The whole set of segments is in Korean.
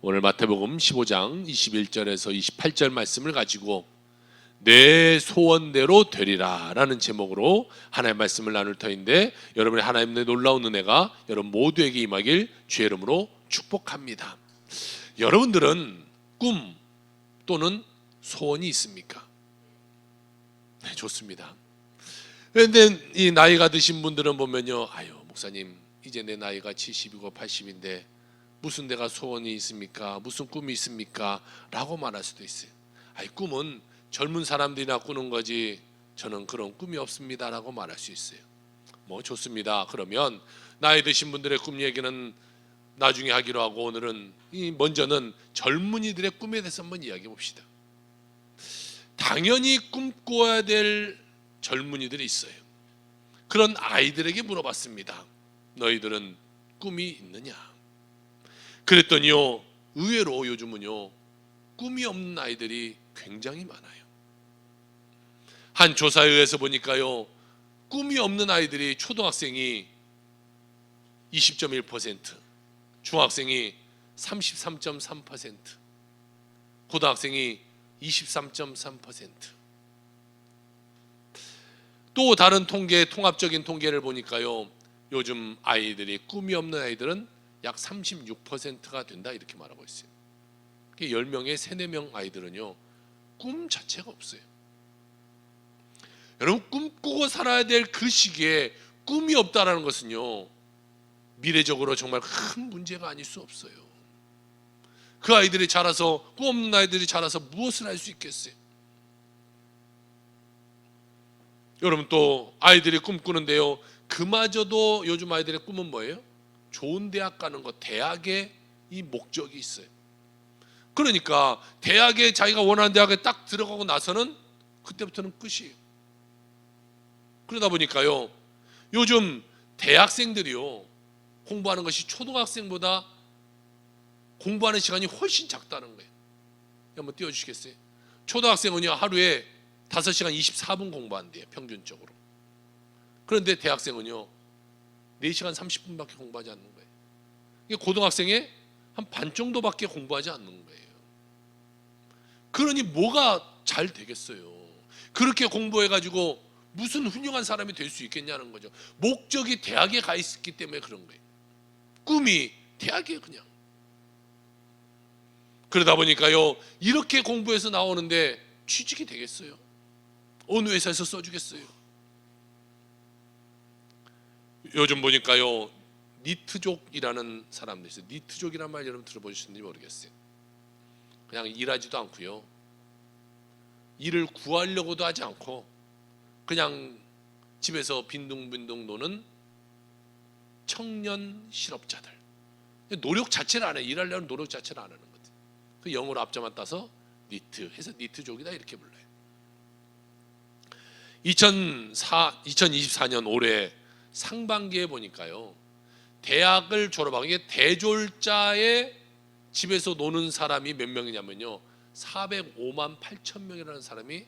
오늘 마태복음 15장 21절에서 28절 말씀을 가지고 내 소원대로 되리라 라는 제목으로 하나님의 말씀을 나눌 터인데, 여러분의 하나님의 놀라운 은혜가 여러분 모두에게 임하길 주의 이름으로 축복합니다. 여러분들은 꿈 또는 소원이 있습니까? 네, 좋습니다. 그런데 이 나이가 드신 분들은 보면요, 아유 목사님 이제 내 나이가 70이고 80인데 무슨 내가 소원이 있습니까? 무슨 꿈이 있습니까? 라고 말할 수도 있어요. 아이, 꿈은 젊은 사람들이나 꾸는 거지 저는 그런 꿈이 없습니다 라고 말할 수 있어요. 뭐 좋습니다. 그러면 나이 드신 분들의 꿈 얘기는 나중에 하기로 하고, 오늘은 먼저는 젊은이들의 꿈에 대해서 한번 이야기해 봅시다. 당연히 꿈꿔야 될 젊은이들이 있어요. 그런 아이들에게 물어봤습니다. 너희들은 꿈이 있느냐? 그랬더니요, 의외로 요즘은요 꿈이 없는 아이들이 굉장히 많아요. 한 조사에 의해서 보니까요, 꿈이 없는 아이들이 초등학생이 20.1%, 중학생이 33.3%, 고등학생이 23.3%. 또 다른 통합적인 통계를 보니까요, 요즘 아이들이 꿈이 없는 아이들은 약 36%가 된다 이렇게 말하고 있어요. 10명에 3, 4명 아이들은요 꿈 자체가 없어요. 여러분, 꿈꾸고 살아야 될 그 시기에 꿈이 없다라는 것은요 미래적으로 정말 큰 문제가 아닐 수 없어요. 그 아이들이 자라서, 꿈 없는 아이들이 자라서 무엇을 할 수 있겠어요? 여러분, 또 아이들이 꿈꾸는데요, 그마저도 요즘 아이들의 꿈은 뭐예요? 좋은 대학 가는 것, 대학에 이 목적이 있어요. 그러니까 대학에 자기가 원하는 대학에 딱 들어가고 나서는 그때부터는 끝이에요. 그러다 보니까요 요즘 대학생들이요 공부하는 것이 초등학생보다 공부하는 시간이 훨씬 작다는 거예요. 한번 띄워주시겠어요? 초등학생은요 하루에 5시간 24분 공부한대요, 평균적으로. 그런데 대학생은요 4시간 30분밖에 공부하지 않는 거예요. 이게 고등학생의 한 반 정도밖에 공부하지 않는 거예요. 그러니 뭐가 잘 되겠어요? 그렇게 공부해가지고 무슨 훌륭한 사람이 될 수 있겠냐는 거죠. 목적이 대학에 가 있기 때문에 그런 거예요. 꿈이 대학이에요, 그냥. 그러다 보니까요 이렇게 공부해서 나오는데 취직이 되겠어요? 어느 회사에서 써주겠어요? 요즘 보니까요 니트족이라는 사람들 있어요. 니트족이라는 말 여러분 들어보셨는지 모르겠어요. 그냥 일하지도 않고요, 일을 구하려고도 하지 않고 그냥 집에서 빈둥빈둥 노는 청년 실업자들. 노력 자체를 안 해요. 일하려는 노력 자체를 안 하는 거죠. 그 영어로 앞자만 따서 니트 해서 니트족이다 이렇게 불러요. 2024년 올해 상반기에 보니까요 대학을 졸업하고, 이게 대졸자의 집에서 노는 사람이 몇 명이냐면요 405만 8천 명이라는 사람이,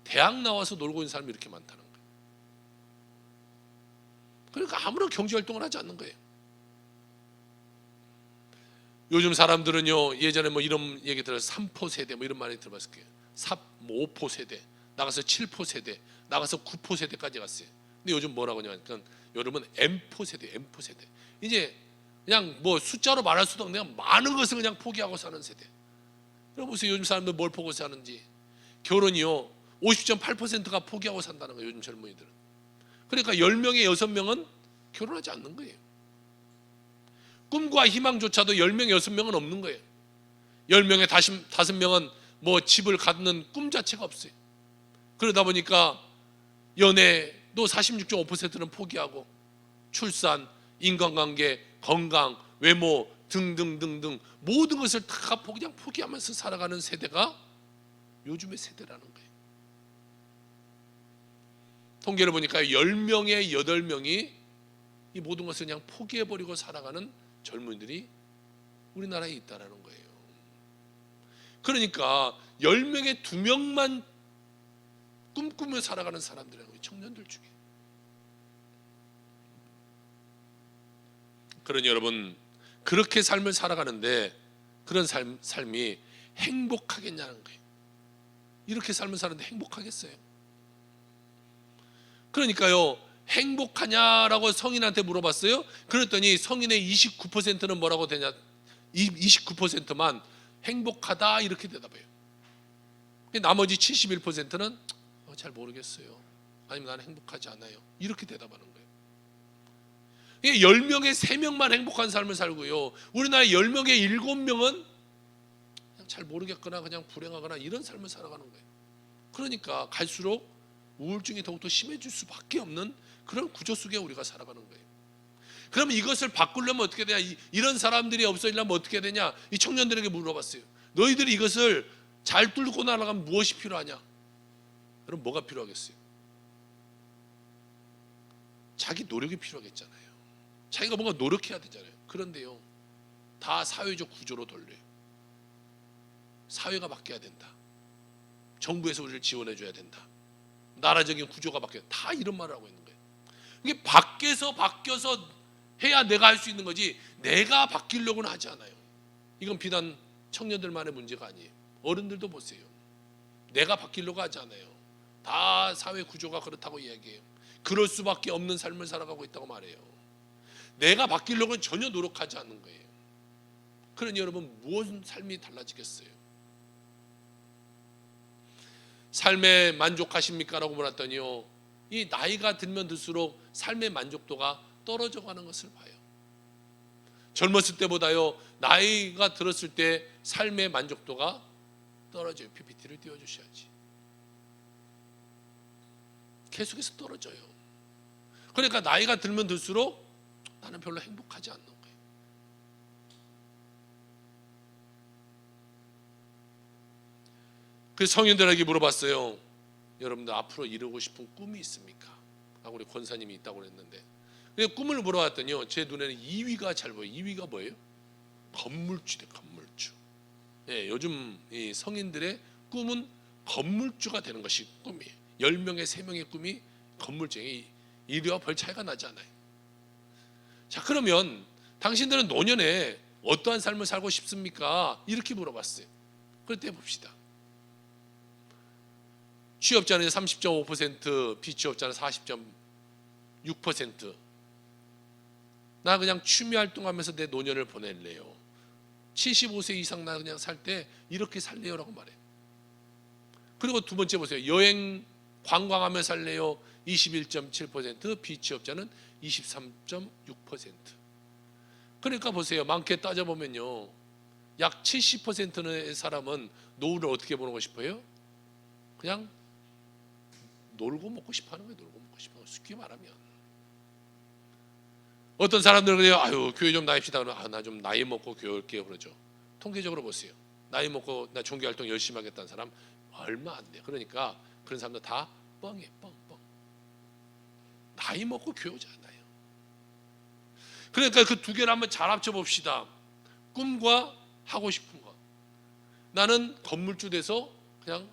대학 나와서 놀고 있는 사람이 이렇게 많다는 거예요. 그러니까 아무런 경제활동을 하지 않는 거예요. 요즘 사람들은요 예전에 뭐 이런 얘기 들어서 3포 세대 뭐 이런 말이 들어봤을 거예요. 5포 세대, 나가서 7포 세대, 나가서 9포 세대까지 갔어요. 근데 요즘 뭐라고 하냐면 여러분 M포 세대, M포 세대. 이제 그냥 뭐 숫자로 말할 수도 없는 그냥 많은 것을 그냥 포기하고 사는 세대. 여러분 보세요, 요즘 사람들 뭘 포기해서 사는지. 결혼이요 50.8%가 포기하고 산다는 거예요, 요즘 젊은이들은. 그러니까 10명에 6명은 결혼하지 않는 거예요. 꿈과 희망조차도 10명에 6명은 없는 거예요. 10명에 5명은 뭐 집을 갖는 꿈 자체가 없어요. 그러다 보니까 연애도 46.5%는 포기하고, 출산, 인간관계, 건강, 외모 등등등등 모든 것을 다 그냥 포기하면서 살아가는 세대가 요즘의 세대라는 거예요. 통계를 보니까 10명에 8명이 이 모든 것을 그냥 포기해버리고 살아가는 젊은이들이 우리나라에 있다는 거예요. 그러니까 10명에 2명만 꿈꾸며 살아가는 사람들이라는 거예요, 청년들 중에. 그러니 여러분, 그렇게 삶을 살아가는데 그런 삶이 행복하겠냐는 거예요. 이렇게 삶을 사는데 행복하겠어요? 그러니까요, 행복하냐라고 성인한테 물어봤어요. 그랬더니 성인의 29%는 뭐라고 되냐, 29%만 행복하다 이렇게 대답해요. 나머지 71%는 잘 모르겠어요, 아니면 나는 행복하지 않아요, 이렇게 대답하는 거예요. 10명에 3명만 행복한 삶을 살고요, 우리나라 10명에 7명은 그냥 잘 모르겠거나 그냥 불행하거나 이런 삶을 살아가는 거예요. 그러니까 갈수록 우울증이 더욱더 심해질 수밖에 없는 그런 구조 속에 우리가 살아가는 거예요. 그러면 이것을 바꾸려면 어떻게 되냐, 이런 사람들이 없어지려면 어떻게 되냐, 이 청년들에게 물어봤어요. 너희들이 이것을 잘 뚫고 나아가면 무엇이 필요하냐? 그럼 뭐가 필요하겠어요? 자기 노력이 필요하겠잖아요. 자기가 뭔가 노력해야 되잖아요. 그런데요, 다 사회적 구조로 돌려요. 사회가 바뀌어야 된다, 정부에서 우리를 지원해 줘야 된다, 나라적인 구조가 바뀌어야 된다, 다 이런 말을 하고 있는 거예요. 이게 밖에서 바뀌어서 해야 내가 할 수 있는 거지, 내가 바뀌려고는 하지 않아요. 이건 비단 청년들만의 문제가 아니에요. 어른들도 보세요. 내가 바뀌려고 하지 않아요. 다 사회 구조가 그렇다고 이야기해요. 그럴 수밖에 없는 삶을 살아가고 있다고 말해요. 내가 바뀌려고는 전혀 노력하지 않는 거예요. 그러니 여러분, 무슨 삶이 달라지겠어요? 삶에 만족하십니까? 라고 물었더니요, 이 나이가 들면 들수록 삶의 만족도가 떨어져 가는 것을 봐요. 젊었을 때보다요, 나이가 들었을 때 삶의 만족도가 떨어져요. PPT를 띄워주셔야지. 계속해서 떨어져요. 그러니까 나이가 들면 들수록 나는 별로 행복하지 않는 거예요. 그래서 성인들에게 물어봤어요. 여러분들 앞으로 이루고 싶은 꿈이 있습니까? 하고 우리 권사님이 있다고 그랬는데, 꿈을 물어봤더니요, 제 눈에는 2위가 잘 보여요. 2위가 뭐예요? 건물주래, 건물주. 예, 요즘 이 성인들의 꿈은 건물주가 되는 것이 꿈이에요. 10명에 3명의 꿈이 건물주예요. 이리와 별 차이가 나지 않아요. 자, 그러면 당신들은 노년에 어떠한 삶을 살고 싶습니까? 이렇게 물어봤어요. 그럴 때 봅시다. 취업자는 30.5%, 비취업자는 40.6%. 나 그냥 취미 활동하면서 내 노년을 보낼래요. 75세 이상 나 그냥 살 때 이렇게 살래요라고 말해요. 그리고 두 번째 보세요. 여행 관광하며 살래요. 21.7%, 비취업자는 23.6%. 그러니까 보세요. 많게 따져보면요, 약 70%의 사람은 노후를 어떻게 보내고 싶어요? 그냥 놀고 먹고 싶어하는 거예요. 놀고 먹고 싶어. 쉽게 말하면 어떤 사람들은 그래요. 아유, 교회 좀 다닙시다. 그러면 나 좀 나이 먹고 교회 올게요 그러죠. 통계적으로 보세요. 나이 먹고 나 종교 활동 열심히 하겠다는 사람 얼마 안 돼요. 그러니까 그런 사람들 다 뻥이에요. 뻥. 나이 먹고 교회 오지 않아요. 그러니까 그 두 개를 한번 잘 합쳐 봅시다. 꿈과 하고 싶은 것. 나는 건물주 돼서 그냥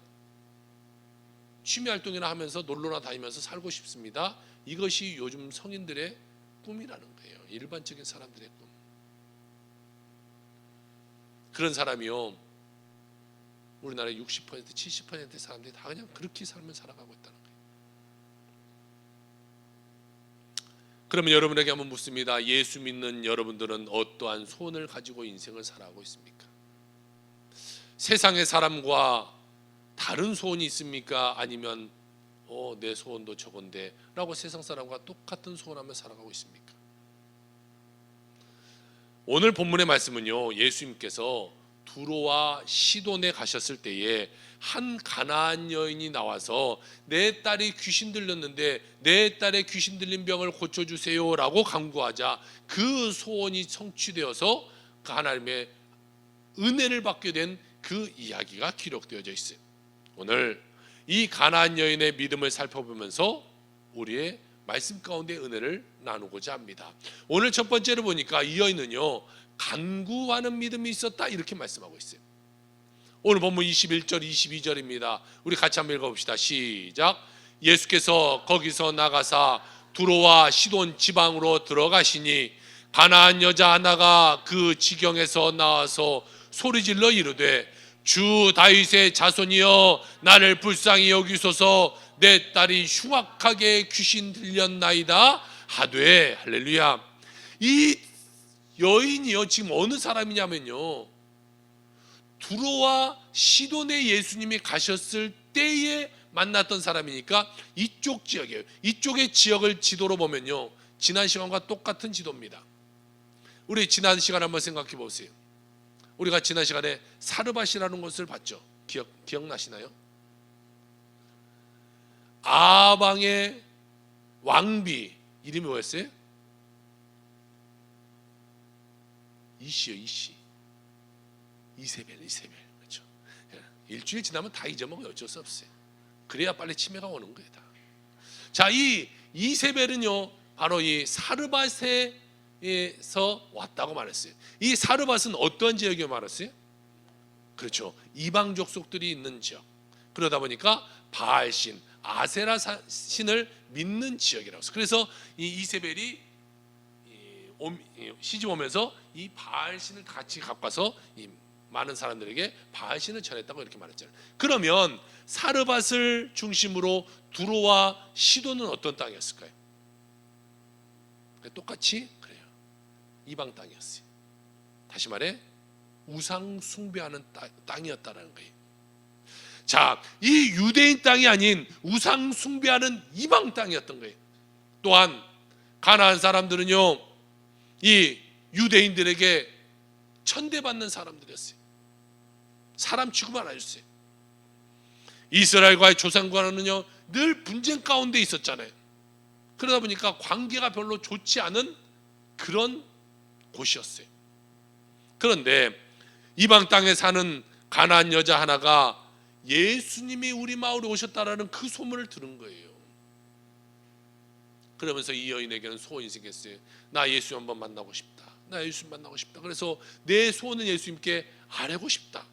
취미 활동이나 하면서 놀러나 다니면서 살고 싶습니다. 이것이 요즘 성인들의 꿈이라는 거예요. 일반적인 사람들의 꿈. 그런 사람이요, 우리나라 60%, 70%의 사람들이 다 그냥 그렇게 삶을 살아가고 있다는 거예요. 그러면 여러분에게 한번 묻습니다. 예수 믿는 여러분들은 어떠한 소원을 가지고 인생을 살아가고 있습니까? 세상의 사람과 다른 소원이 있습니까? 아니면 내 소원도 저건데 라고 세상 사람과 똑같은 소원하며 살아가고 있습니까? 오늘 본문의 말씀은요, 예수님께서 두로와 시돈에 가셨을 때에 한 가나안 여인이 나와서 내 딸이 귀신 들렸는데 내 딸의 귀신 들린 병을 고쳐주세요 라고 간구하자 그 소원이 성취되어서 그 하나님의 은혜를 받게 된 그 이야기가 기록되어져 있어요. 오늘 이 가나안 여인의 믿음을 살펴보면서 우리의 말씀 가운데 은혜를 나누고자 합니다. 오늘 첫 번째로 보니까 이 여인은요, 간구하는 믿음이 있었다 이렇게 말씀하고 있어요. 오늘 본문 21절 22절입니다. 우리 같이 한번 읽어봅시다. 시작. 예수께서 거기서 나가사 두로와 시돈 지방으로 들어가시니 가나안 여자 하나가 그 지경에서 나와서 소리질러 이르되 주 다윗의 자손이여 나를 불쌍히 여기소서 내 딸이 흉악하게 귀신 들렸나이다 하되. 할렐루야. 이 여인이요 지금 어느 사람이냐면요, 두로와 시돈에 예수님이 가셨을 때에 만났던 사람이니까 이쪽 지역이에요. 이쪽의 지역을 지도로 보면요 지난 시간과 똑같은 지도입니다. 우리 지난 시간 한번 생각해 보세요. 우리가 지난 시간에 사르밧이라는 곳을 봤죠. 기억나시나요? 아방의 왕비 이름이 뭐였어요? 이세벨. 그렇죠. 일주일 지나면 다 잊어먹어요. 어쩔 수 없어요. 그래야 빨리 치매가 오는 거예요. 다. 자, 이 이세벨은요 바로 이 사르밧에서 왔다고 말했어요. 이 사르밧은 어떤 지역에 말했어요? 그렇죠. 이방 족속들이 있는 지역. 그러다 보니까 바알신, 아세라 신을 믿는 지역이라고 했어요. 그래서 이 이세벨이 시집 오면서 이 바알신을 같이 갖고 와서 이 많은 사람들에게 바알신을 전했다고 이렇게 말했잖아요. 그러면 사르밧을 중심으로 두로와 시돈은 어떤 땅이었을까요? 똑같이 그래요. 이방 땅이었어요. 다시 말해 우상 숭배하는 땅이었다는 거예요. 자, 이 유대인 땅이 아닌 우상 숭배하는 이방 땅이었던 거예요. 또한 가나안 사람들은요 이 유대인들에게 천대받는 사람들이었어요. 사람 취급 안 해줬어요. 이스라엘과의 조상과는요 늘 분쟁 가운데 있었잖아요. 그러다 보니까 관계가 별로 좋지 않은 그런 곳이었어요. 그런데 이방 땅에 사는 가나안 여자 하나가 예수님이 우리 마을에 오셨다라는 그 소문을 들은 거예요. 그러면서 이 여인에게는 소원이 생겼어요. 나 예수 한번 만나고 싶다. 나 예수 만나고 싶다. 그래서 내 소원은 예수님께 아뢰고 싶다.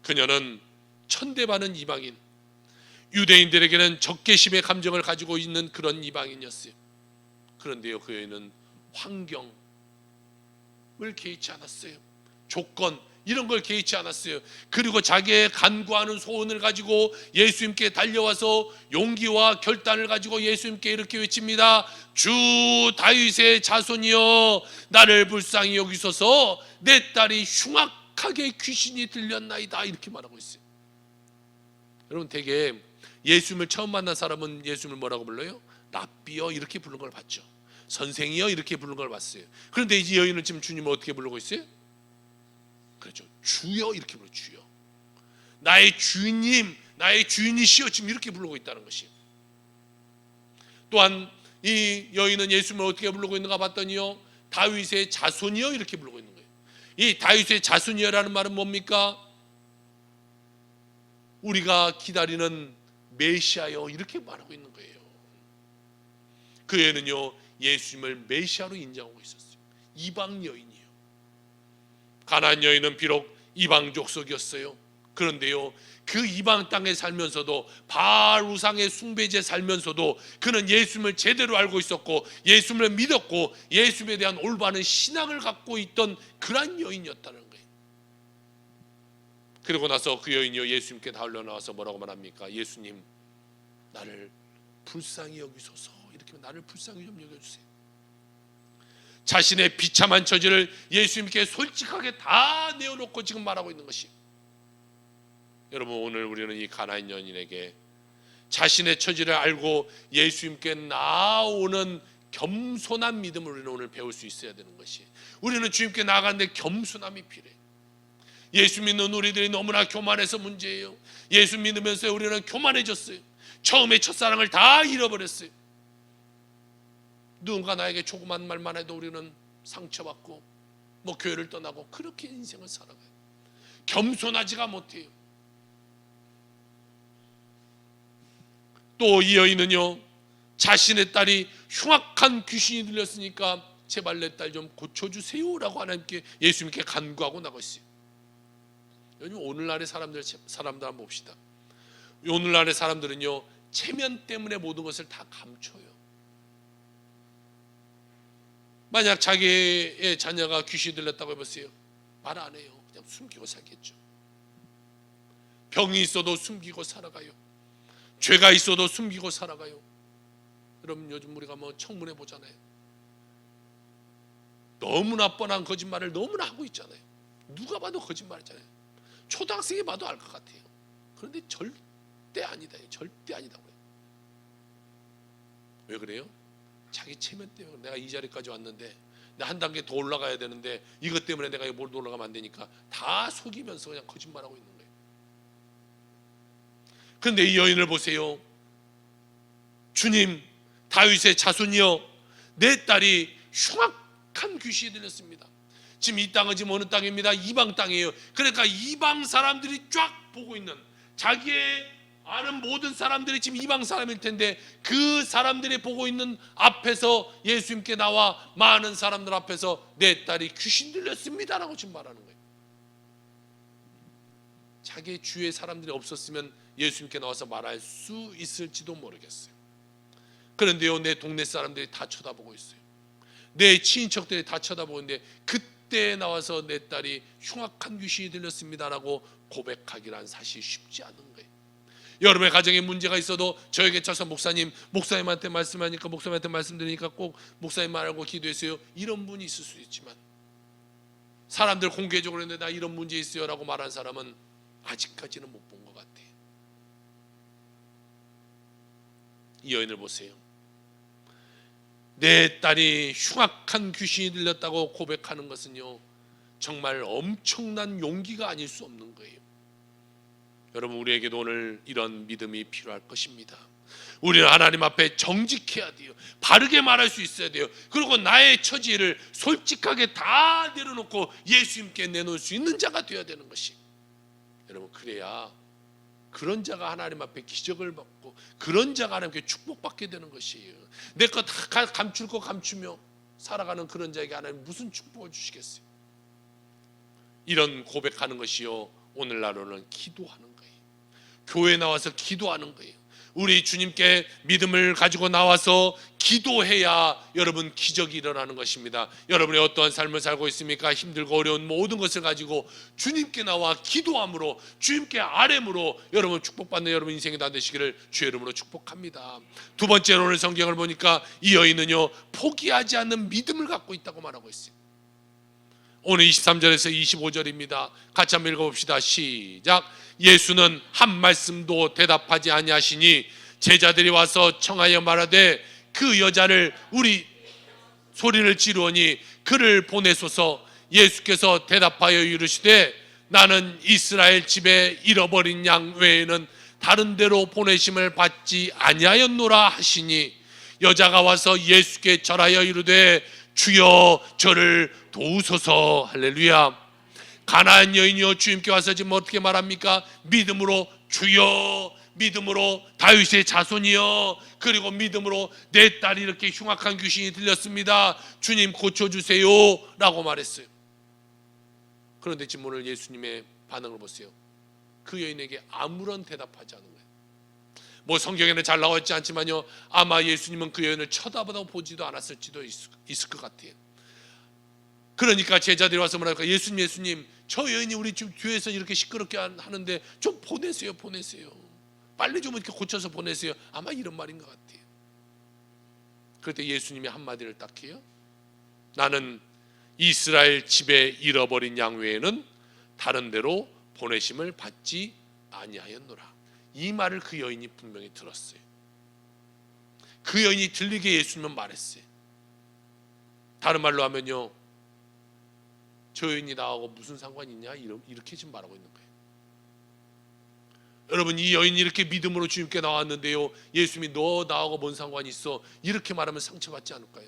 그녀는 천대받는 이방인, 유대인들에게는 적개심의 감정을 가지고 있는 그런 이방인이었어요. 그런데요 그 여인은 환경을 개의치 않았어요. 조건 이런 걸 개의치 않았어요. 그리고 자기의 간구하는 소원을 가지고 예수님께 달려와서 용기와 결단을 가지고 예수님께 이렇게 외칩니다. 주 다윗의 자손이여 나를 불쌍히 여기소서 내 딸이 흉악하게 귀신이 들렸나이다 이렇게 말하고 있어요. 여러분 되게 예수님을 처음 만난 사람은 예수님을 뭐라고 불러요? 랍비여 이렇게 부르는 걸 봤죠. 선생이여 이렇게 부르는 걸 봤어요. 그런데 이 여인은 지금 주님을 어떻게 부르고 있어요? 그렇죠. 주여 이렇게 불러. 주여 나의 주인님 나의 주인이시여 지금 이렇게 부르고 있다는 것이에요. 또한 이 여인은 예수님을 어떻게 부르고 있는가 봤더니요 다윗의 자손이여 이렇게 부르고 있는 거예요. 이 다윗의 자손이여라는 말은 뭡니까? 우리가 기다리는 메시아여 이렇게 말하고 있는 거예요. 그 여인은요 예수님을 메시아로 인정하고 있었어요. 이방 여인이에요. 가나안 여인은 비록 이방 족속이었어요. 그런데요 그 이방 땅에 살면서도 바알 우상의 숭배지에 살면서도 그는 예수님을 제대로 알고 있었고 예수님을 믿었고 예수님에 대한 올바른 신앙을 갖고 있던 그런 여인이었다는 거예요. 그리고 나서 그 여인이요 예수님께 달려 나와서 뭐라고 말합니까? 예수님 나를 불쌍히 여기소서 이렇게 나를 불쌍히 좀 여겨주세요. 자신의 비참한 처지를 예수님께 솔직하게 다 내어놓고 지금 말하고 있는 것이, 여러분 오늘 우리는 이 가나안 여인에게 자신의 처지를 알고 예수님께 나아오는 겸손한 믿음을 우리는 오늘 배울 수 있어야 되는 것이, 우리는 주님께 나아가는데 겸손함이 필요해요. 예수 믿는 우리들이 너무나 교만해서 문제예요. 예수 믿으면서 우리는 교만해졌어요. 처음에 첫사랑을 다 잃어버렸어요. 누군가 나에게 조그만 말만 해도 우리는 상처받고 뭐 교회를 떠나고 그렇게 인생을 살아가요. 겸손하지가 못해요. 또 이 여인은요 자신의 딸이 흉악한 귀신이 들렸으니까 제발 내 딸 좀 고쳐주세요라고 하나님께 예수님께 간구하고 나고 있어요. 여러분 오늘날의 사람들 한번 봅시다. 오늘날의 사람들은요 체면 때문에 모든 것을 다 감춰요. 만약 자기의 자녀가 귀신이 들렸다고 해보세요. 말 안 해요. 그냥 숨기고 살겠죠. 병이 있어도 숨기고 살아가요. 죄가 있어도 숨기고 살아가요. 여러분, 요즘 우리가 뭐 청문회 보잖아요. 너무나 뻔한 거짓말을 너무나 하고 있잖아요. 누가 봐도 거짓말이잖아요. 초등학생이 봐도 알 것 같아요. 그런데 절대 아니다. 절대 아니다고요. 왜 그래요? 자기 체면 때문에. 내가 이 자리까지 왔는데 나 한 단계 더 올라가야 되는데 이것 때문에 내가 못 올라가면 안 되니까 다 속이면서 그냥 거짓말하고 있는 거예요. 그런데 이 여인을 보세요. 주님, 다윗의 자손이여, 내 딸이 흉악한 귀신이 들렸습니다. 지금 이 땅은 지금 어느 땅입니다? 이방 땅이에요. 그러니까 이방 사람들이 쫙 보고 있는, 자기의 아는 모든 사람들이 지금 이방 사람일 텐데 그 사람들이 보고 있는 앞에서 예수님께 나와 많은 사람들 앞에서 내 딸이 귀신 들렸습니다 라고 지금 말하는 거예요. 자기의 주위에 사람들이 없었으면 예수님께 나와서 말할 수 있을지도 모르겠어요. 그런데요, 내 동네 사람들이 다 쳐다보고 있어요. 내 친인척들이 다 쳐다보고 있는데 그때 나와서 내 딸이 흉악한 귀신이 들렸습니다라고 고백하기란 사실 쉽지 않은 거예요. 여러분의 가정에 문제가 있어도 저에게 쳐서 목사님한테 말씀하니까, 목사님한테 말씀드리니까 꼭 목사님 말하고 기도했어요. 이런 분이 있을 수 있지만 사람들 공개적으로 했는데 나 이런 문제 있어요 라고 말한 사람은 아직까지는 못 본 것 같아요. 이 여인을 보세요. 내 딸이 흉악한 귀신이 들렸다고 고백하는 것은요, 정말 엄청난 용기가 아닐 수 없는 거예요. 여러분, 우리에게도 오늘 이런 믿음이 필요할 것입니다. 우리는 하나님 앞에 정직해야 돼요. 바르게 말할 수 있어야 돼요. 그리고 나의 처지를 솔직하게 다 내려놓고 예수님께 내놓을 수 있는 자가 되어야 되는 것이, 여러분, 그래야 그런 자가 하나님 앞에 기적을 받고 그런 자가 하나님께 축복받게 되는 것이에요. 내 것 다 감출 거 감추며 살아가는 그런 자에게 하나님 무슨 축복을 주시겠어요? 이런 고백하는 것이요, 오늘날로는 기도하는 거예요. 교회에 나와서 기도하는 거예요. 우리 주님께 믿음을 가지고 나와서 기도해야 여러분 기적이 일어나는 것입니다. 여러분이 어떠한 삶을 살고 있습니까? 힘들고 어려운 모든 것을 가지고 주님께 나와 기도함으로, 주님께 아뢰므로 여러분 축복받는 여러분 인생이 다 되시기를 주의 이름으로 축복합니다. 두 번째로 오늘 성경을 보니까 이 여인은요, 포기하지 않는 믿음을 갖고 있다고 말하고 있어요. 오늘 23절에서 25절입니다. 같이 한번 읽어봅시다. 시작. 예수는 한 말씀도 대답하지 아니하시니 제자들이 와서 청하여 말하되 그 여자를 우리 소리를 지르오니 그를 보내소서. 예수께서 대답하여 이르시되 나는 이스라엘 집에 잃어버린 양 외에는 다른 데로 보내심을 받지 아니하였노라 하시니 여자가 와서 예수께 절하여 이르되 주여 저를 도우소서. 할렐루야. 가나안 여인이요, 주님께 와서 지금 어떻게 말합니까? 믿음으로 주여, 믿음으로 다윗의 자손이여, 그리고 믿음으로 내 딸이 이렇게 흉악한 귀신이 들렸습니다, 주님 고쳐주세요 라고 말했어요. 그런데 지금 오늘 예수님의 반응을 보세요. 그 여인에게 아무런 대답하지 않은 거예요. 뭐 성경에는 잘 나와 있지 않지만요, 아마 예수님은 그 여인을 쳐다보다 보지도 않았을지도 있을 것 같아요. 그러니까 제자들이 와서 뭐랄까, 예수님 저 여인이 우리 지금 뒤에서 이렇게 시끄럽게 하는데 좀 보내세요. 빨리 좀 이렇게 고쳐서 보내세요. 아마 이런 말인 것 같아요. 그때 예수님이 한마디를 딱 해요. 나는 이스라엘 집에 잃어버린 양 외에는 다른 데로 보내심을 받지 아니하였노라. 이 말을 그 여인이 분명히 들었어요. 그 여인이 들리게 예수님은 말했어요. 다른 말로 하면요, 저 여인이 나하고 무슨 상관이 있냐, 이렇게 지금 말하고 있는 거예요. 여러분, 이 여인이 이렇게 믿음으로 주님께 나왔는데요, 예수님이 너 나하고 뭔 상관이 있어, 이렇게 말하면 상처받지 않을까요?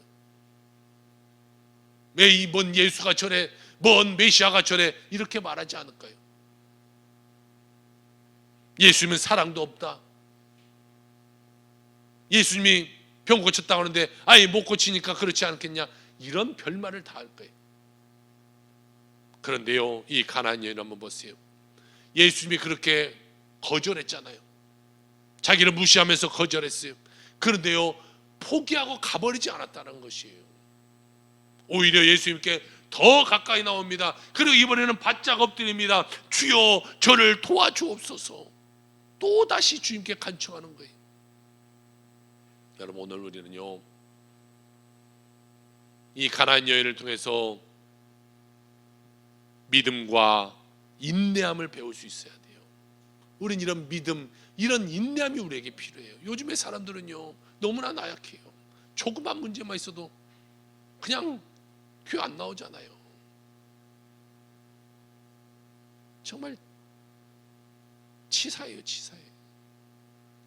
왜 이 뭔 예수가 저래, 뭔 메시아가 저래, 이렇게 말하지 않을까요? 예수님은 사랑도 없다, 예수님이 병 고쳤다고 하는데 아예 못 고치니까 그렇지 않겠냐, 이런 별말을 다 할 거예요. 그런데요, 이 가나안 여인 한번 보세요. 예수님이 그렇게 거절했잖아요. 자기를 무시하면서 거절했어요. 그런데요, 포기하고 가버리지 않았다는 것이에요. 오히려 예수님께 더 가까이 나옵니다. 그리고 이번에는 바짝 엎드립니다. 주여 저를 도와주옵소서. 또다시 주님께 간청하는 거예요. 여러분, 오늘 우리는요, 이 가나안 여인을 통해서 믿음과 인내함을 배울 수 있어야 돼요. 우린 이런 믿음, 이런 인내함이 우리에게 필요해요. 요즘의 사람들은요, 너무나 나약해요. 조그만 문제만 있어도 그냥 교회 안 나오잖아요. 정말 치사해요, 치사해.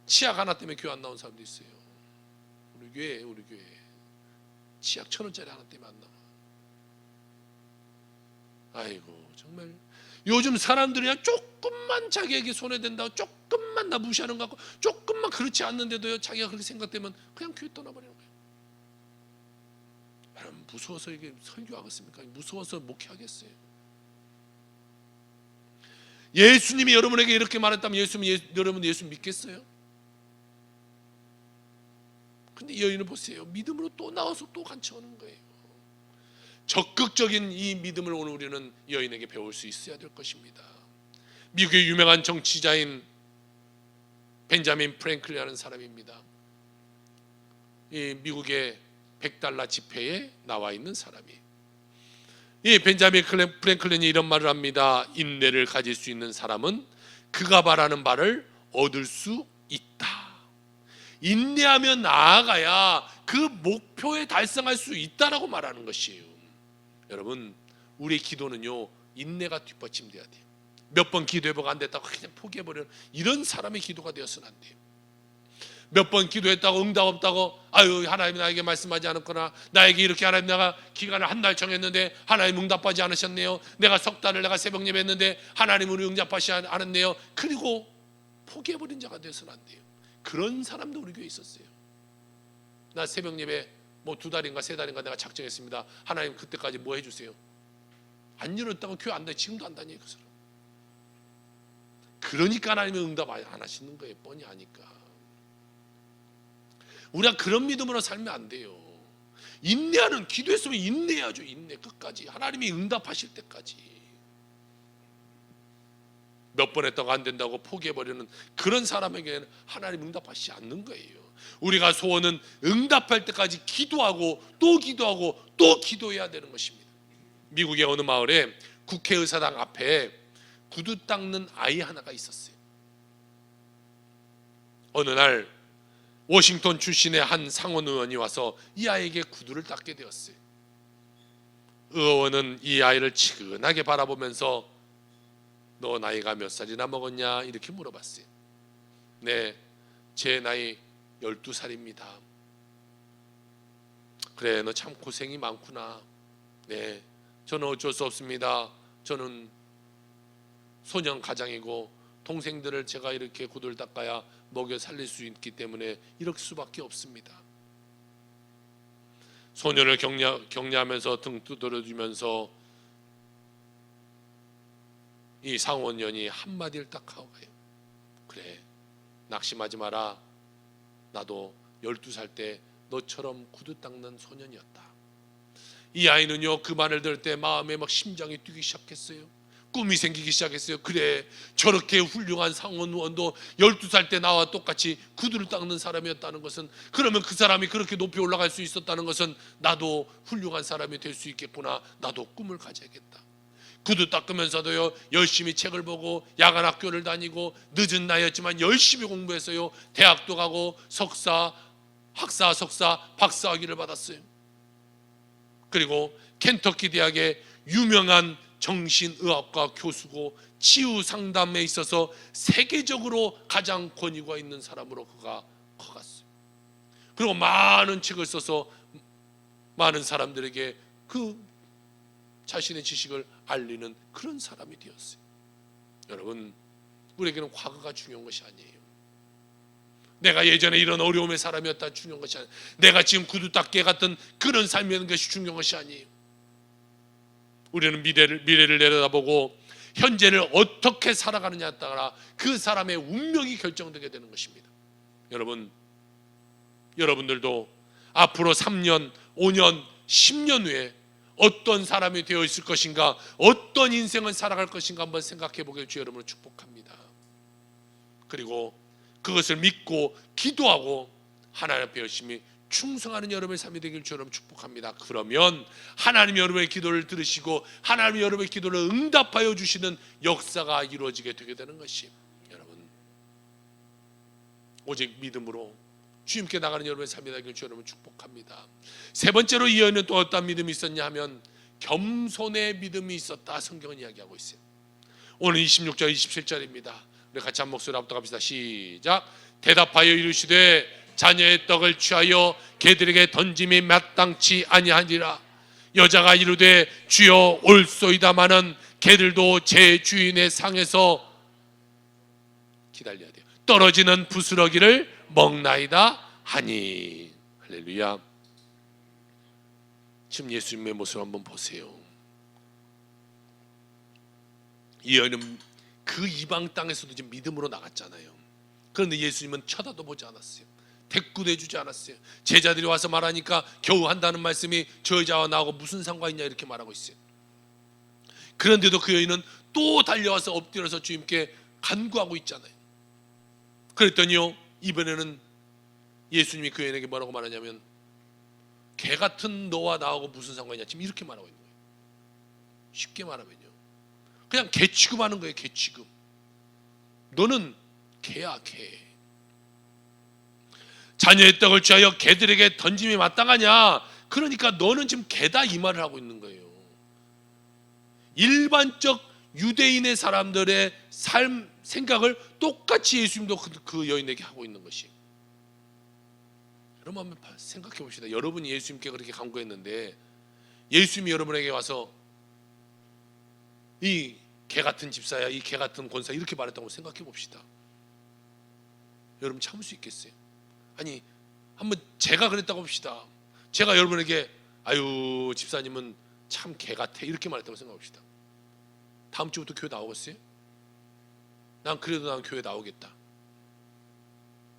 치약 하나 때문에 교회 안 나온 사람도 있어요. 우리 교회 치약 1,000원짜리 하나 때문에 안 나와. 아이고, 정말 요즘 사람들이 그냥 조금만 자기에게 손해된다고 조금만 나 무시하는 것 같고, 조금만 그렇지 않는데도요, 자기가 그렇게 생각되면 그냥 교회 떠나버리는 거예요. 여러분, 무서워서 이게 설교하겠습니까? 무서워서 목회하겠어요? 예수님이 여러분에게 이렇게 말했다면 여러분 예수 믿겠어요? 근데 여인을 보세요. 믿음으로 또 나와서 또 간청하는 거예요. 적극적인 이 믿음을 오늘 우리는 여인에게 배울 수 있어야 될 것입니다. 미국의 유명한 정치자인 벤자민 프랭클린이라는 사람입니다. 이 미국의 $100 지폐에 나와 있는 사람이, 이 벤자민 프랭클린이 이런 말을 합니다. 인내를 가질 수 있는 사람은 그가 바라는 바를 얻을 수 있다. 인내하며 나아가야 그 목표에 달성할 수 있다라고 말하는 것이에요. 여러분, 우리의 기도는요, 인내가 뒷받침돼야 돼요. 몇 번 기도해보고 안 됐다고 그냥 포기해버리는 이런 사람의 기도가 되어서는 안 돼요. 몇 번 기도했다고 응답 없다고, 아유, 하나님이 나에게 말씀하지 않았구나, 나에게 이렇게 하나님, 내가 기간을 한 달 정했는데 하나님 응답하지 않으셨네요, 내가 석 달을 내가 새벽 예배했는데 하나님 우리 응답하지 않았네요, 그리고 포기해버린 자가 되어서는 안 돼요. 그런 사람도 우리 교회에 있었어요. 나 새벽 예배 뭐 2달인가 3달인가 내가 작정했습니다. 하나님 그때까지 뭐 해주세요. 안 이뤘다고 교회 안 다니, 지금도 안 다녀요, 그 사람. 그러니까 하나님이 응답 안 하시는 거예요. 뻔히 아니까. 우리가 그런 믿음으로 살면 안 돼요. 인내하는, 기도했으면 인내해야죠. 인내 끝까지, 하나님이 응답하실 때까지. 몇 번 했다고 안 된다고 포기해버리는 그런 사람에게는 하나님 응답하시지 않는 거예요. 우리가 소원은 응답할 때까지 기도하고 또 기도하고 또 기도해야 되는 것입니다. 미국의 어느 마을에 국회의사당 앞에 구두 닦는 아이 하나가 있었어요. 어느 날 워싱턴 출신의 한 상원 의원이 와서 이 아이에게 구두를 닦게 되었어요. 의원은 이 아이를 치근하게 바라보면서 너 나이가 몇 살이나 먹었냐 이렇게 물어봤어요. 네, 제 나이 12살입니다. 그래, 너 참 고생이 많구나. 네, 저는 어쩔 수 없습니다. 저는 소년 가장이고 동생들을 제가 이렇게 구두를 닦아야 먹여 살릴 수 있기 때문에 이럴 수밖에 없습니다. 소년을 격려하면서 등 두드려주면서 이 상원의원이 한마디를 딱 하고 가요. 그래, 낙심하지 마라. 나도 12살 때 너처럼 구두 닦는 소년이었다. 이 아이는요, 그 말을 들을 때 마음에 막 심장이 뛰기 시작했어요. 꿈이 생기기 시작했어요. 그래, 저렇게 훌륭한 상원의원도 12살 때 나와 똑같이 구두를 닦는 사람이었다는 것은, 그러면 그 사람이 그렇게 높이 올라갈 수 있었다는 것은 나도 훌륭한 사람이 될 수 있겠구나. 나도 꿈을 가져야겠다. 구두 닦으면서도요, 열심히 책을 보고 야간 학교를 다니고 늦은 나이였지만 열심히 공부해서요, 대학도 가고 석사, 학사, 석사, 박사학위를 받았어요. 그리고 켄터키 대학의 유명한 정신의학과 교수고 치유 상담에 있어서 세계적으로 가장 권위가 있는 사람으로 그가 커갔어요. 그리고 많은 책을 써서 많은 사람들에게 그 자신의 지식을 알리는 그런 사람이 되었어요. 여러분, 우리에게는 과거가 중요한 것이 아니에요. 내가 예전에 이런 어려움의 사람이었다 중요한 것이 아니에요. 내가 지금 구두 닦기에 같은 그런 삶이었는 것이 중요한 것이 아니에요. 우리는 미래를 내려다보고 현재를 어떻게 살아가느냐에 따라 그 사람의 운명이 결정되게 되는 것입니다. 여러분들도 앞으로 3년, 5년, 10년 후에 어떤 사람이 되어 있을 것인가, 어떤 인생을 살아갈 것인가 한번 생각해 보길 주 여러분을 축복합니다. 그리고 그것을 믿고 기도하고 하나님 앞에 열심히 충성하는 여러분의 삶이 되길 주 여러분 축복합니다. 그러면 하나님이 여러분의 기도를 들으시고 하나님이 여러분의 기도를 응답하여 주시는 역사가 이루어지게 되게 되는 것이, 여러분 오직 믿음으로 주님께 나가는 여러분의 삶이 되길 주 여러분 축복합니다. 세 번째로 이 여인은 또 어떤 믿음이 있었냐 하면 겸손의 믿음이 있었다, 성경은 이야기하고 있어요. 오늘 26절 27절입니다. 우리 같이 한 목소리로 합독합시다. 시작. 대답하여 이르시되 자녀의 떡을 취하여 개들에게 던짐이 마땅치 아니하니라. 여자가 이르되 주여 올소이다마는 개들도 제 주인의 상에서 기다려야 돼요. 떨어지는 부스러기를 먹나이다 하니. 할렐루야. 지금 예수님의 모습을 한번 보세요. 이 여인은 그 이방 땅에서도 지금 믿음으로 나갔잖아요. 그런데 예수님은 쳐다도 보지 않았어요. 대꾸도 해주지 않았어요. 제자들이 와서 말하니까 겨우 한다는 말씀이 저 여자와 나하고 무슨 상관이냐 이렇게 말하고 있어요. 그런데도 그 여인은 또 달려와서 엎드려서 주님께 간구하고 있잖아요. 그랬더니요, 이번에는 예수님이 그 여인에게 뭐라고 말하냐면 개 같은 너와 나하고 무슨 상관이냐, 지금 이렇게 말하고 있는 거예요. 쉽게 말하면요, 그냥 개 취급하는 거예요. 개 취급. 너는 개야, 개. 자녀의 떡을 취하여 개들에게 던짐이 마땅하냐, 그러니까 너는 지금 개다 이 말을 하고 있는 거예요. 일반적 유대인의 사람들의 삶 생각을 똑같이 예수님도 그 여인에게 하고 있는 것이. 여러분 한번 생각해 봅시다. 여러분이 예수님께 그렇게 간구했는데 예수님이 여러분에게 와서 이 개 같은 집사야, 이 개 같은 권사 이렇게 말했다고 생각해 봅시다. 여러분 참을 수 있겠어요? 아니, 한번 제가 그랬다고 봅시다. 제가 여러분에게 아유 집사님은 참 개 같아 이렇게 말했다고 생각합시다. 다음 주부터 교회 나오겠어요? 난 그래도 난 교회 나오겠다.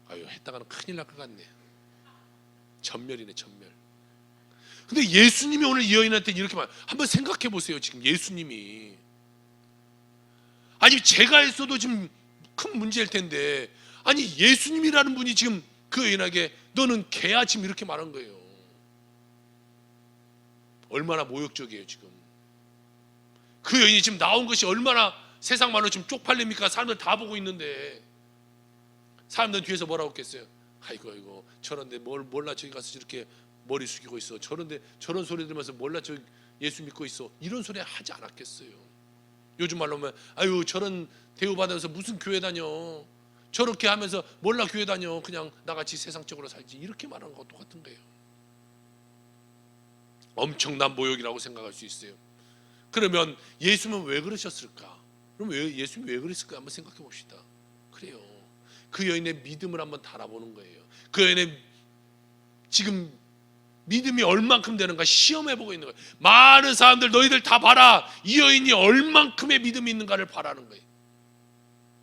아유 했다가는 큰일 날 것 같네. 전멸이네, 전멸. 근데 예수님이 오늘 이 여인한테 이렇게 말, 한번 생각해 보세요. 지금 예수님이, 아니 제가 했어도 지금 큰 문제일 텐데, 아니 예수님이라는 분이 지금 그 여인에게 너는 개야 지금 이렇게 말한 거예요. 얼마나 모욕적이에요. 지금 그 여인이 지금 나온 것이 얼마나 세상 말로 지금 쪽팔립니까? 사람들 다 보고 있는데 사람들 뒤에서 뭐라고 했겠어요? 아이고 저런데 뭘 몰라 저기 가서 저렇게 머리 숙이고 있어. 저런데 저런 소리 들으면서 몰라 저 예수 믿고 있어. 이런 소리 하지 않았겠어요? 요즘 말로 하면 아유 저런 대우받으면서 무슨 교회 다녀, 저렇게 하면서 몰라 교회 다녀, 그냥 나같이 세상적으로 살지, 이렇게 말하는 것과 똑같은 거예요. 엄청난 모욕이라고 생각할 수 있어요. 그러면 예수님은 왜 그러셨을까? 그럼 예수님이 왜 그랬을까? 한번 생각해 봅시다. 그래요, 그 여인의 믿음을 한번 달아보는 거예요. 그 여인의 지금 믿음이 얼만큼 되는가 시험해보고 있는 거예요. 많은 사람들 너희들 다 봐라, 이 여인이 얼만큼의 믿음이 있는가를 바라는 거예요.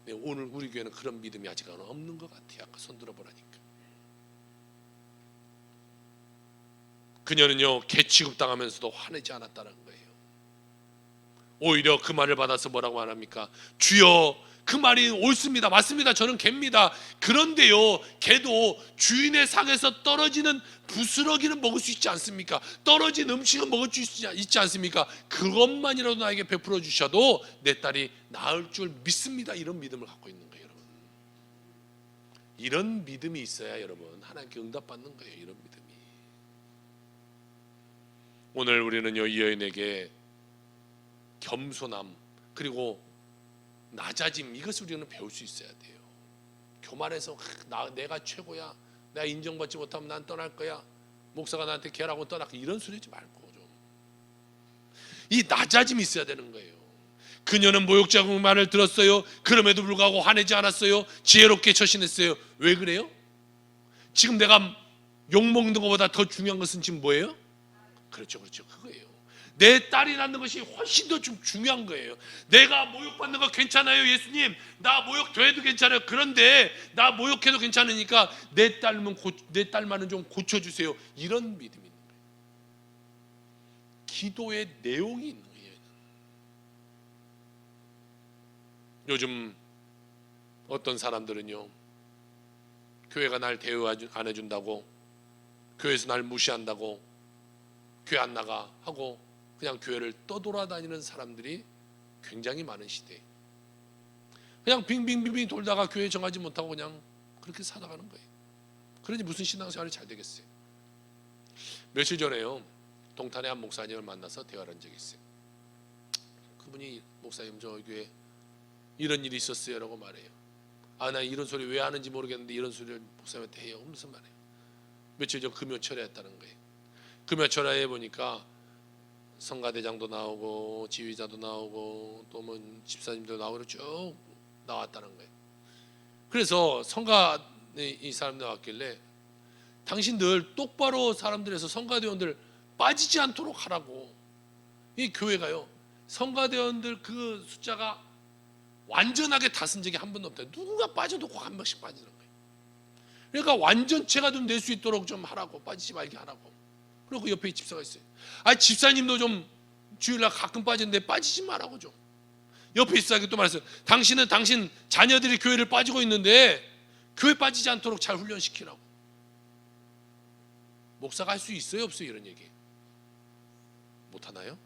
네, 오늘 우리 교회는 그런 믿음이 아직 없는 것 같아요. 아까 손 들어보라니까. 그녀는요 개 취급당하면서도 화내지 않았다는 거예요. 오히려 그 말을 받아서 뭐라고 말합니까? 주여 그 말이 옳습니다. 맞습니다. 저는 개입니다. 그런데요 개도 주인의 상에서 떨어지는 부스러기는 먹을 수 있지 않습니까? 떨어진 음식은 먹을 수 있지 않습니까? 그것만이라도 나에게 베풀어 주셔도 내 딸이 나을 줄 믿습니다. 이런 믿음을 갖고 있는 거예요. 여러분, 이런 믿음이 있어야 여러분 하나님께 응답받는 거예요. 이런 믿음이. 오늘 우리는요 이 여인에게 겸손함 그리고 낮아짐, 이것을 우리는 배울 수 있어야 돼요. 교만해서 내가 최고야, 내가 인정받지 못하면 난 떠날 거야, 목사가 나한테 개라고 떠날까, 이런 소리 하지 말고 좀 이 낮아짐이 있어야 되는 거예요. 그녀는 모욕적인 말을 들었어요. 그럼에도 불구하고 화내지 않았어요. 지혜롭게 처신했어요. 왜 그래요? 지금 내가 욕먹는 것보다 더 중요한 것은 지금 뭐예요? 그렇죠 그거예요. 내 딸이 낳는 것이 훨씬 더 좀 중요한 거예요. 내가 모욕받는 거 괜찮아요, 예수님. 나 모욕돼도 괜찮아요. 그런데 나 모욕해도 괜찮으니까 내 딸만은 좀 고쳐주세요. 이런 믿음이 있는 거예요. 기도의 내용이 있는 거예요. 요즘 어떤 사람들은요, 교회가 날 대우 안 해준다고, 교회에서 날 무시한다고, 교회 안 나가 하고 그냥 교회를 떠돌아다니는 사람들이 굉장히 많은 시대에 그냥 빙빙빙빙 돌다가 교회 정하지 못하고 그냥 그렇게 살아가는 거예요. 그러니 무슨 신앙생활이 잘 되겠어요? 며칠 전에요, 동탄의 한 목사님을 만나서 대화를 한 적이 있어요. 그분이 목사님, 저 교회 이런 일이 있었어요 라고 말해요. 나 이런 소리 왜 하는지 모르겠는데 이런 소리를 목사님한테 해요. 무슨 말이에요? 며칠 전 금요철에 했다는 거예요. 금요철에 보니까 성가대장도 나오고 지휘자도 나오고 또 뭐 집사님도 나오고 쭉 나왔다는 거예요. 그래서 성가대 이 사람들 나왔길래 당신들 똑바로 사람들에서 성가대원들 빠지지 않도록 하라고. 이 교회가요, 성가대원들 그 숫자가 완전하게 다 쓴 적이 한 번도 없다. 누군가 빠져도 꼭 한 명씩 빠지는 거예요. 그러니까 완전체가 좀 낼 수 있도록 좀 하라고, 빠지지 말게 하라고. 그리고 옆에 집사가 있어요. 집사님도 좀 주일날 가끔 빠지는데 빠지지 말라고 좀. 옆에 집사가 또 말했어요. 당신은 당신 자녀들이 교회를 빠지고 있는데 교회 빠지지 않도록 잘 훈련시키라고. 목사가 할 수 있어요 없어요? 이런 얘기 못하나요?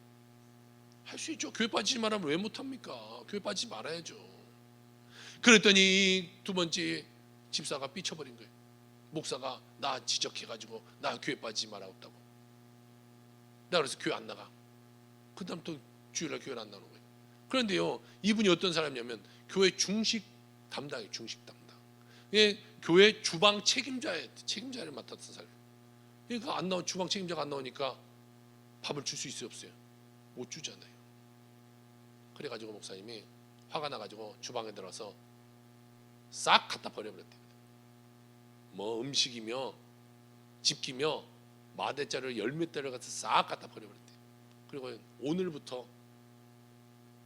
할 수 있죠. 교회 빠지지 말라면 왜 못합니까? 교회 빠지지 말아야죠. 그랬더니 두 번째 집사가 삐쳐버린 거예요. 목사가 나 지적해가지고 나 교회 빠지지 말아왔다고. 내가 그래서 교회 안 나가. 그 다음 또 주일날 교회를 안 나오는 거예요. 그런데요, 이분이 어떤 사람이냐면 교회 중식 담당이에요. 중식 담당. 교회 주방 책임자를 맡았던 사람. 그러니까 안 나온 주방 책임자가 안 나오니까 밥을 줄 수 있어요 없어요? 못 주잖아요. 그래가지고 목사님이 화가 나가지고 주방에 들어가서 싹 갖다 버려버렸대요. 뭐 음식이며 집기며 마대자를 열몇 대를 갖다 싹 갖다 버려버렸대요. 그리고 오늘부터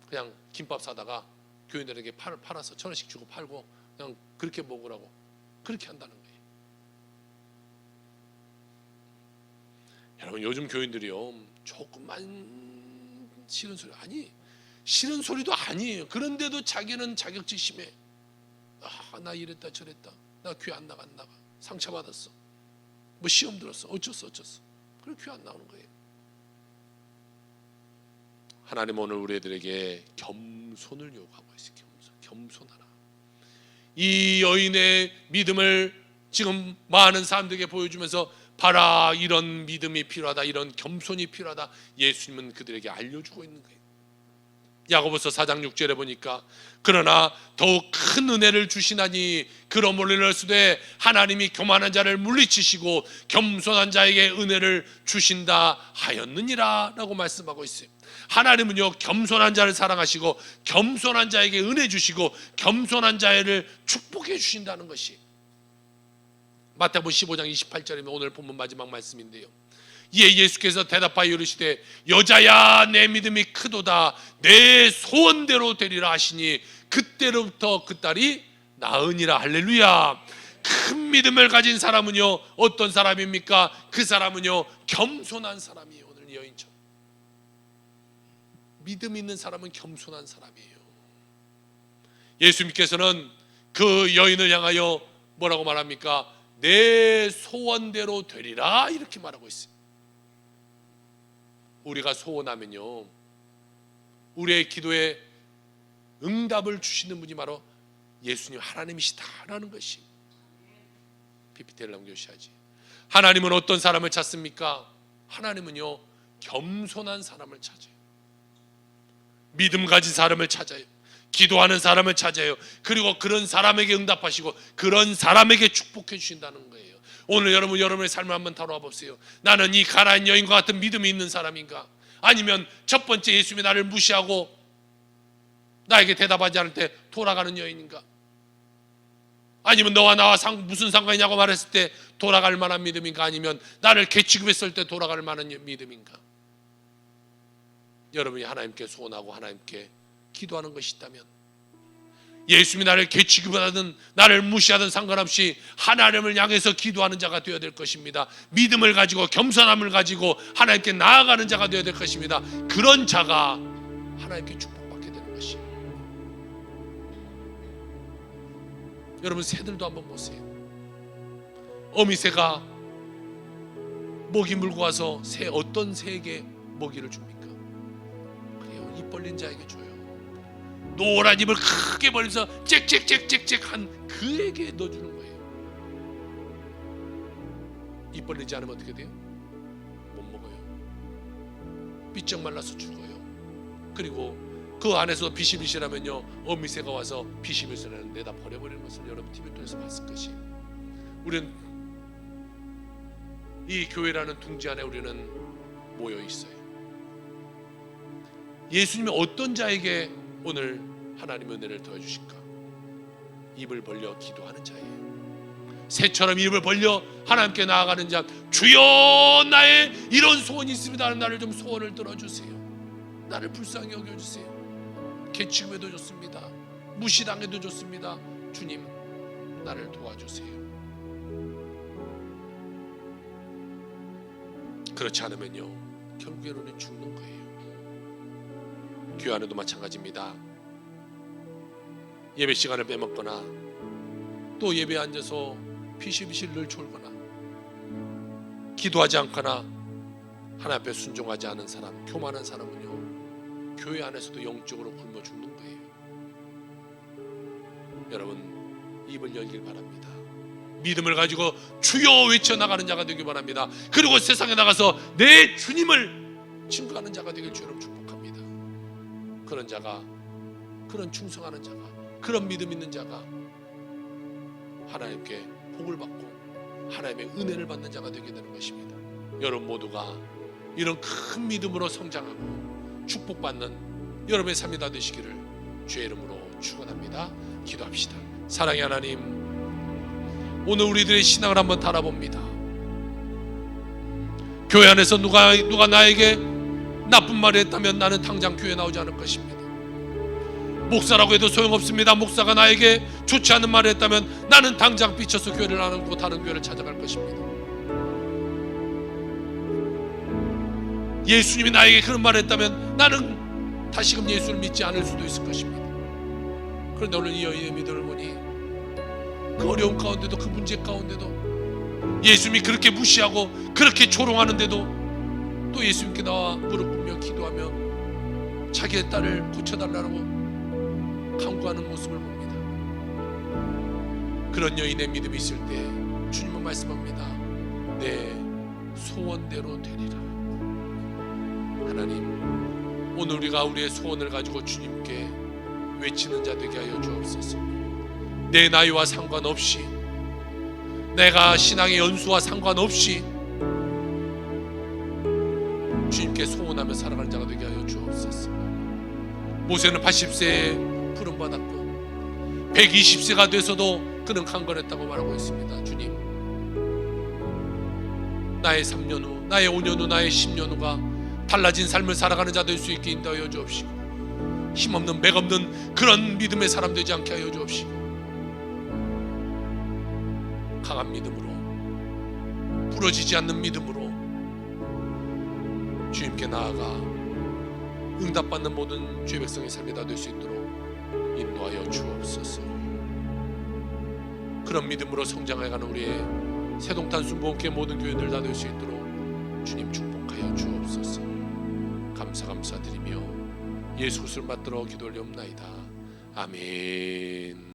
그냥 김밥 사다가 교인들에게 팔아서 1,000원씩 주고 팔고 그냥 그렇게 먹으라고 그렇게 한다는 거예요. 여러분, 요즘 교인들이요, 조금만 싫은 소리, 싫은 소리도 아니에요. 그런데도 자기는 자격지 심해. 나 이랬다 저랬다, 나 교회 안 나가 상처받았어, 뭐 시험 들었어, 어쩌어 그리고 교회 안 나오는 거예요. 하나님 오늘 우리 애들에게 겸손을 요구하고 있어요. 겸손하라. 이 여인의 믿음을 지금 많은 사람들에게 보여주면서 봐라, 이런 믿음이 필요하다, 이런 겸손이 필요하다, 예수님은 그들에게 알려주고 있는 거예요. 야고보서 4장 6절에 보니까 그러나 더욱 큰 은혜를 주시나니 그러므로 이럴수되 하나님이 교만한 자를 물리치시고 겸손한 자에게 은혜를 주신다 하였느니라 라고 말씀하고 있어요. 하나님은요, 겸손한 자를 사랑하시고 겸손한 자에게 은혜 주시고 겸손한 자를 축복해 주신다는 것이 마태복음 15장 28절이면 오늘 본문 마지막 말씀인데요. 이에 예수께서 대답하여 이르시되 여자야, 내 믿음이 크도다, 내 소원대로 되리라 하시니 그때로부터 그 딸이 나으니라. 할렐루야. 큰 믿음을 가진 사람은요, 어떤 사람입니까? 그 사람은요, 겸손한 사람이에요. 오늘 이 여인처럼 믿음 있는 사람은 겸손한 사람이에요. 예수님께서는 그 여인을 향하여 뭐라고 말합니까? 내 소원대로 되리라 이렇게 말하고 있어요. 우리가 소원하면요, 우리의 기도에 응답을 주시는 분이 바로 예수님 하나님이시다라는 것이. PPT를 넘겨주셔야지. 하나님은 어떤 사람을 찾습니까? 하나님은요, 겸손한 사람을 찾아요. 믿음 가진 사람을 찾아요. 기도하는 사람을 찾아요. 그리고 그런 사람에게 응답하시고 그런 사람에게 축복해 주신다는 거예요. 오늘 여러분의 삶을 한번 다뤄 보세요. 나는 이 가나안 여인과 같은 믿음이 있는 사람인가? 아니면 첫 번째 예수님이 나를 무시하고 나에게 대답하지 않을 때 돌아가는 여인인가? 아니면 너와 나와 무슨 상관이냐고 말했을 때 돌아갈 만한 믿음인가? 아니면 나를 개취급했을 때 돌아갈 만한 믿음인가? 여러분이 하나님께 소원하고 하나님께 기도하는 것이 있다면 예수님이 나를 개취급하든 나를 무시하든 상관없이 하나님을 향해서 기도하는 자가 되어야 될 것입니다. 믿음을 가지고 겸손함을 가지고 하나님께 나아가는 자가 되어야 될 것입니다. 그런 자가 하나님께 축복받게 되는 것이에요. 여러분, 새들도 한번 보세요. 어미새가 먹이 물고 와서 어떤 새에게 먹이를 줍니까? 그래요, 입 벌린 자에게 줘요. 노란 입을 크게 벌려서 짹짹짹짹짹 한 그에게 넣어주는 거예요. 입 벌리지 않으면 어떻게 돼요? 못 먹어요. 삐쩍 말라서 죽어요. 그리고 그 안에서 비실비실하면요, 어미새가 와서 비실비실하는 데다 버려버리는 것을 여러분 TV를 통해서 봤을 것이에요. 우리는 이 교회라는 둥지 안에 우리는 모여 있어요. 예수님이 어떤 자에게 오늘 하나님의 은혜를 더해 주실까? 입을 벌려 기도하는 자예요. 새처럼 입을 벌려 하나님께 나아가는 자. 주여, 나의 이런 소원이 있습니다. 나를 좀 소원을 들어주세요. 나를 불쌍히 여겨주세요. 개취급해도 좋습니다. 무시당해도 좋습니다. 주님, 나를 도와주세요. 그렇지 않으면요, 결국에는 우리는 죽는 거예요. 교회 안에도 마찬가지입니다. 예배 시간을 빼먹거나 또 예배에 앉아서 비실비실 늘 졸거나 기도하지 않거나 하나님 앞에 순종하지 않은 사람, 교만한 사람은요, 교회 안에서도 영적으로 굶어 죽는 거예요. 여러분, 입을 열길 바랍니다. 믿음을 가지고 주여 외쳐나가는 자가 되길 바랍니다. 그리고 세상에 나가서 내 주님을 증거하는 자가 되길 주님 축복합니다. 그런 자가, 그런 충성하는 자가, 그런 믿음 있는 자가 하나님께 복을 받고 하나님의 은혜를 받는 자가 되게 되는 것입니다. 여러분 모두가 이런 큰 믿음으로 성장하고 축복받는 여러분의 삶이 다 되시기를 주의 이름으로 축원합니다. 기도합시다. 사랑의 하나님, 오늘 우리들의 신앙을 한번 달아봅니다. 교회 안에서 누가 나에게 나쁜 말을 했다면 나는 당장 교회에 나오지 않을 것입니다. 목사라고 해도 소용없습니다. 목사가 나에게 좋지 않은 말을 했다면 나는 당장 삐쳐서 교회를 안 하고 다른 교회를 찾아갈 것입니다. 예수님이 나에게 그런 말을 했다면 나는 다시금 예수를 믿지 않을 수도 있을 것입니다. 그런데 오늘 이 여인의 믿음을 보니 그 어려운 가운데도, 그 문제 가운데도 예수님이 그렇게 무시하고 그렇게 조롱하는데도 또 예수님께 나와 무릎 꿇며 기도하며 자기의 딸을 고쳐달라고 간구하는 모습을 봅니다. 그런 여인의 믿음이 있을 때 주님은 말씀합니다. 내 소원대로 되리라. 하나님, 오늘 우리가 우리의 소원을 가지고 주님께 외치는 자 되게 하여 주옵소서. 내 나이와 상관없이, 내가 신앙의 연수와 상관없이 주님께 소원하며 살아가는 자가 되게 하여 주옵소서. 모세는 80세에 부름받았고 120세가 돼서도 그는 강건했다고 말하고 있습니다. 주님, 나의 3년 후, 나의 5년 후, 나의 10년 후가 달라진 삶을 살아가는 자 될 수 있게 인도하여 주옵시고, 힘없는 맥없는 그런 믿음의 사람 되지 않게 하여 주옵시고, 강한 믿음으로, 부러지지 않는 믿음으로 주님께 나아가 응답받는 모든 주의 백성의 삶이 다 될 수 있도록 인도하여 주옵소서. 그런 믿음으로 성장해가는 우리의 새동탄 순복음교회 모든 교회들 다 될 수 있도록 주님 축복하여 주옵소서. 감사드리며 예수 그리스도를 받들어 기도 올리옵나이다. 아멘.